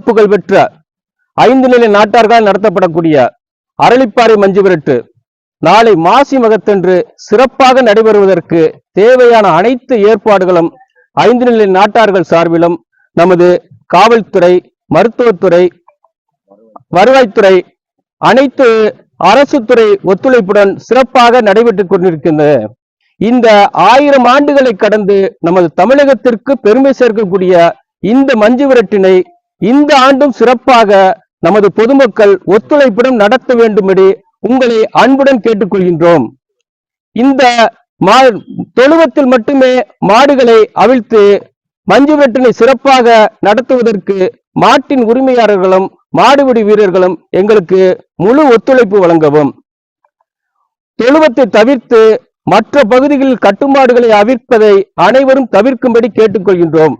புகழ் பெற்ற 5 நிலை நாட்டார்களால் நடத்தப்படக்கூடிய அரளிப்பாறை மஞ்சு விரட்டு நாளை மாசி மகத்தன்று சிறப்பாக நடைபெறுவதற்கு தேவையான அனைத்து ஏற்பாடுகளும் 5 நிலை நாட்டார்கள் சார்பிலும் நமது காவல்துறை, மருத்துவத்துறை, வருவாய்த்துறை, அனைத்து அரசு துறை ஒத்துழைப்புடன் சிறப்பாக நடைபெற்றுக் கொண்டிருக்கின்றது. இந்த 1000 ஆண்டுகளை கடந்து நமது தமிழகத்திற்கு பெருமை சேர்க்கக்கூடிய இந்த மஞ்சு விரட்டினை இந்த ஆண்டும் சிறப்பாக நமது பொதுமக்கள் ஒத்துழைப்புடன் நடத்த வேண்டும்படி உங்களை அன்புடன் கேட்டுக்கொள்கின்றோம். இந்த தொழுவத்தில் மட்டுமே மாடுகளை அவிழ்த்து மஞ்சு விரட்டினை சிறப்பாக நடத்துவதற்கு மாட்டின் உரிமையாளர்களும் மாடுபிடி வீரர்களும் எங்களுக்கு முழு ஒத்துழைப்பு வழங்கவும். தொழுவத்தை தவிர்த்து மற்ற பகுதிகளில் கட்டுமாடுகளை அவிழ்ப்பதை அனைவரும் தவிர்க்கும்படி கேட்டுக்கொள்கின்றோம்.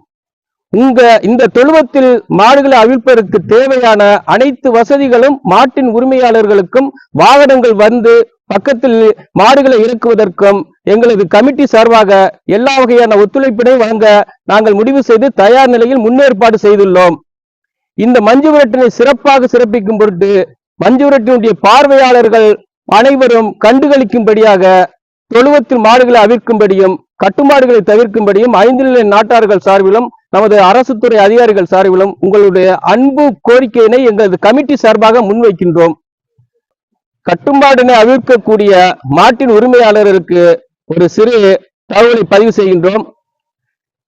இந்த தொழுவத்தில் மாடுகளை அவிழ்ப்பதற்கு தேவையான அனைத்து வசதிகளும் மாட்டின் உரிமையாளர்களுக்கும் வாகனங்கள் வந்து பக்கத்தில் மாடுகளை இறக்குவதற்கும் எங்களது கமிட்டி சார்பாக எல்லா வகையான ஒத்துழைப்பினை வழங்க நாங்கள் முடிவு செய்து தயார் நிலையில் முன்னேற்பாடு செய்துள்ளோம். இந்த மஞ்சு விரட்டினை சிறப்பாக சிறப்பிக்கும் பொருட்டு மஞ்சு விரட்டினுடைய பார்வையாளர்கள் அனைவரும் கண்டுகளிக்கும்படியாக தொழுவத்தில் மாடுகளை அவிழ்க்கும்படியும் கட்டுமாடுகளை தவிர்க்கும்படியும் 5 நிலை நாட்டார்கள் சார்பிலும் நமது அரசு துறை அதிகாரிகள் சார்பிலும் உங்களுடைய அன்பு கோரிக்கையினை எங்களது கமிட்டி சார்பாக முன்வைக்கின்றோம். கட்டுமாடினை அவிழ்க்கக்கூடிய மாட்டின் உரிமையாளர்களுக்கு ஒரு சிறு தகவலை பதிவு செய்கின்றோம்.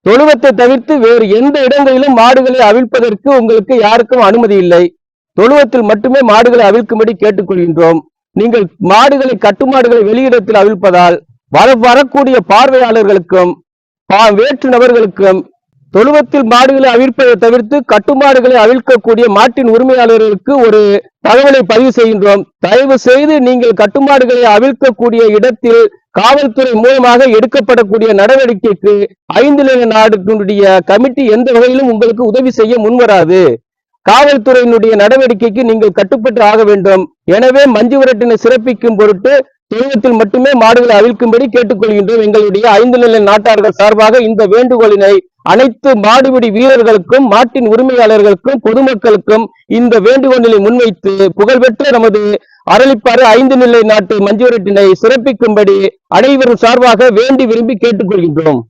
தொழுவத்தை தவிர்த்து வேறு எந்த இடங்களிலும் மாடுகளை அவிழ்ப்பதற்கு உங்களுக்கு யாருக்கும் அனுமதி இல்லை. தொழுவத்தில் மட்டுமே மாடுகளை அவிழ்க்கும்படி கேட்டுக்கொள்கின்றோம். நீங்கள் மாடுகளை கட்டுமாடுகளை வெளியிடத்தில் அவிழ்ப்பதால் வரக்கூடிய பார்வையாளர்களுக்கும் வேற்று நபர்களுக்கும் தொழுவத்தில் மாடுகளை அவிழ்ப்பதை தவிர்த்து கட்டுமாடுகளை அவிழ்க்கக்கூடிய மாட்டின் உரிமையாளர்களுக்கு ஒரு தகவலை பதிவு செய்கின்றோம். தயவு செய்து நீங்கள் கட்டுமாடுகளை அவிழ்க்கக்கூடிய இடத்தில் காவல்துறை மூலமாக எடுக்கப்படக்கூடிய நடவடிக்கைக்கு 5 நிலை நாடுகளுடைய கமிட்டி எந்த வகையிலும் உங்களுக்கு உதவி செய்ய முன்வராது. காவல்துறையினுடைய நடவடிக்கைக்கு நீங்கள் கட்டுப்பட்டு ஆக வேண்டும். எனவே மஞ்சு விரட்டினை சிறப்பிக்கும் பொருட்டு தொழுவத்தில் மட்டுமே மாடுகளை அவிழ்க்கும்படி கேட்டுக்கொள்கின்றோம். எங்களுடைய 5 நிலை நாட்டார்கள் சார்பாக இந்த வேண்டுகோளினை அனைத்து மாடுபிடி வீரர்களுக்கும் மாட்டின் உரிமையாளர்களுக்கும் பொதுமக்களுக்கும் இந்த வேண்டுகோளினை முன்வைத்து புகழ்பெற்ற நமது அரளிப்பாறை 5 நிலை நாட்டு மஞ்சு விரட்டினை சிறப்பிக்கும்படி அனைவரும் சார்பாக வேண்டி விரும்பி கேட்டுக்கொள்கின்றோம்.